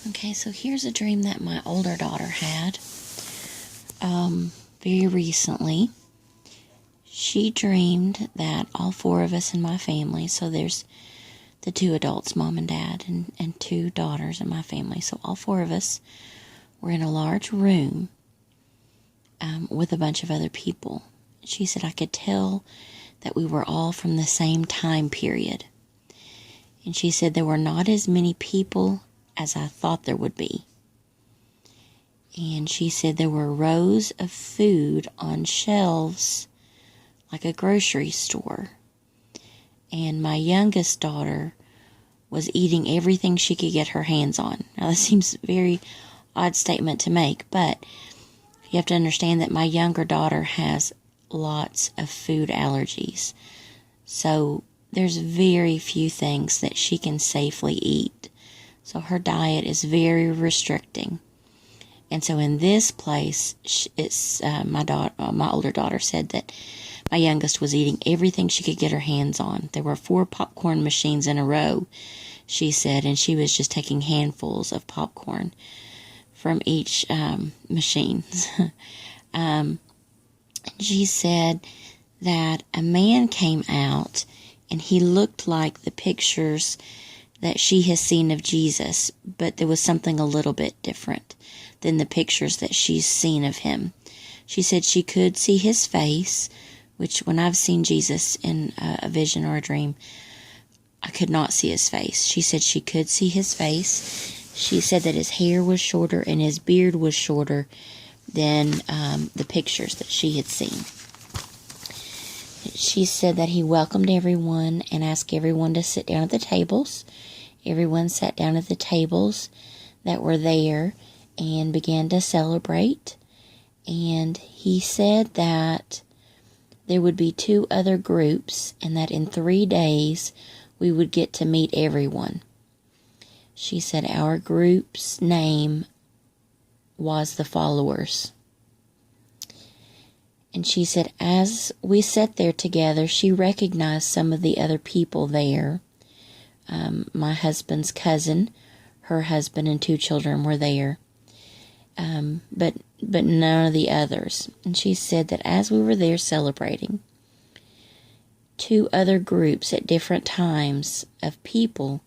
Okay, so here's a dream that my older daughter had very recently. She dreamed that all four of us in my family, so there's the two adults, mom and dad, and two daughters in my family. So all four of us were in a large room with a bunch of other people. She said I could tell that we were all from the same time period. And she said there were not as many people as I thought there would be. And she said there were rows of food on shelves like a grocery store. And my youngest daughter was eating everything she could get her hands on. Now, that seems a very odd statement to make, but you have to understand that my younger daughter has lots of food allergies. So there's very few things that she can safely eat. So her diet is very restricting. And so in this place, it's my older daughter said that my youngest was eating everything she could get her hands on. There were 4 popcorn machines in a row, she said, and she was just taking handfuls of popcorn from each machine. She said that a man came out, and he looked like the pictures that she has seen of Jesus, but there was something a little bit different than the pictures that she's seen of him. She said she could see his face, which when I've seen Jesus in a vision or a dream, I could not see his face. She said she could see his face. She said that his hair was shorter and his beard was shorter than the pictures that she had seen. She said that he welcomed everyone and asked everyone to sit down at the tables. Everyone sat down at the tables that were there and began to celebrate. And he said that there would be 2 other groups and that in 3 days we would get to meet everyone. She said our group's name was the Followers. And she said as we sat there together, she recognized some of the other people there. My husband's cousin, her husband, and 2 children were there. But none of the others. And she said that as we were there celebrating, 2 other groups at different times of people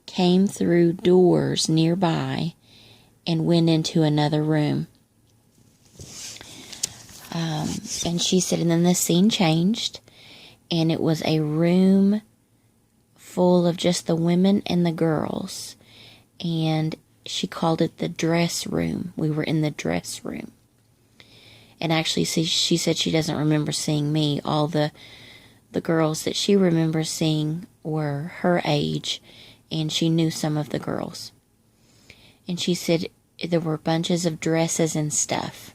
came through doors nearby and went into another room. And she said, and then the scene changed, and it was a room full of just the women and the girls. And she called it the dress room. We were in the dress room. And actually, she said she doesn't remember seeing me. All the girls that she remembers seeing were her age, and she knew some of the girls. And she said there were bunches of dresses and stuff.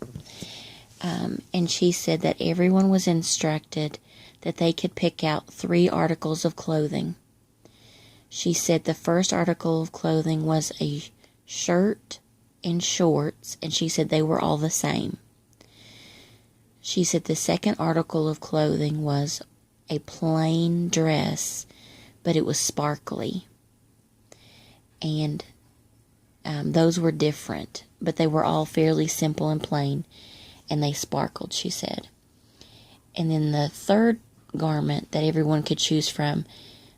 And she said that everyone was instructed that they could pick out 3 articles of clothing. She said the first article of clothing was a shirt and shorts, and she said they were all the same. She said the second article of clothing was a plain dress, but it was sparkly. And those were different, but they were all fairly simple and plain, and they sparkled, she said. And then the third garment that everyone could choose from,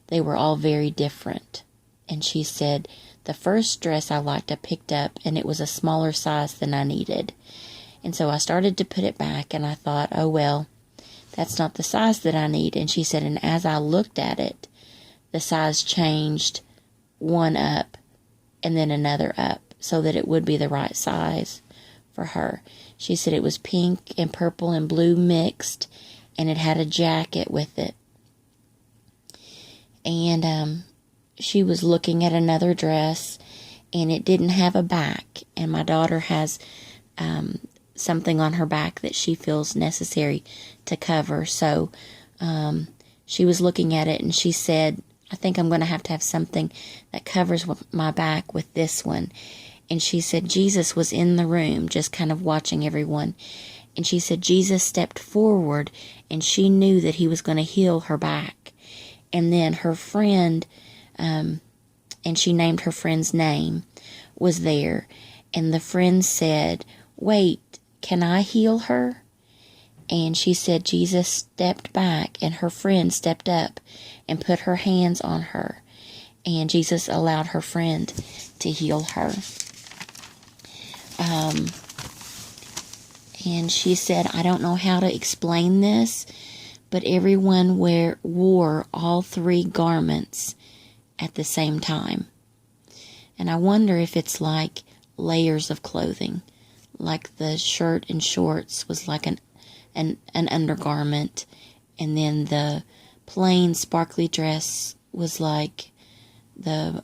they were all very different. And she said, the first dress I liked, I picked up, and it was a smaller size than I needed. And so I started to put it back, and I thought, oh, well, that's not the size that I need. And she said, and as I looked at it, the size changed one up and then another up so that it would be the right size for her. She said it was pink and purple and blue mixed, and it had a jacket with it. And she was looking at another dress, and it didn't have a back. And my daughter has something on her back that she feels necessary to cover. So she was looking at it, and she said, I think I'm going to have something that covers my back with this one. And she said Jesus was in the room just kind of watching everyone. And she said Jesus stepped forward, and she knew that he was going to heal her back. And then her friend and she named her friend's name, was there. And the friend said, "Wait, can I heal her?" And she said Jesus stepped back, and her friend stepped up and put her hands on her. And Jesus allowed her friend to heal her. And she said, "I don't know how to explain this, but everyone wore all three garments at the same time." And I wonder if it's like layers of clothing, like the shirt and shorts was like an undergarment, and then the plain sparkly dress was like the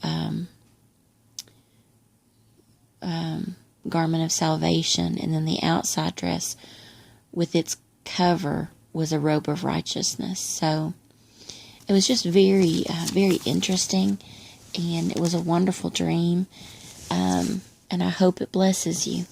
garment of salvation, and then the outside dress with its cover was a robe of righteousness. So it was just very, very interesting, and it was a wonderful dream, and I hope it blesses you.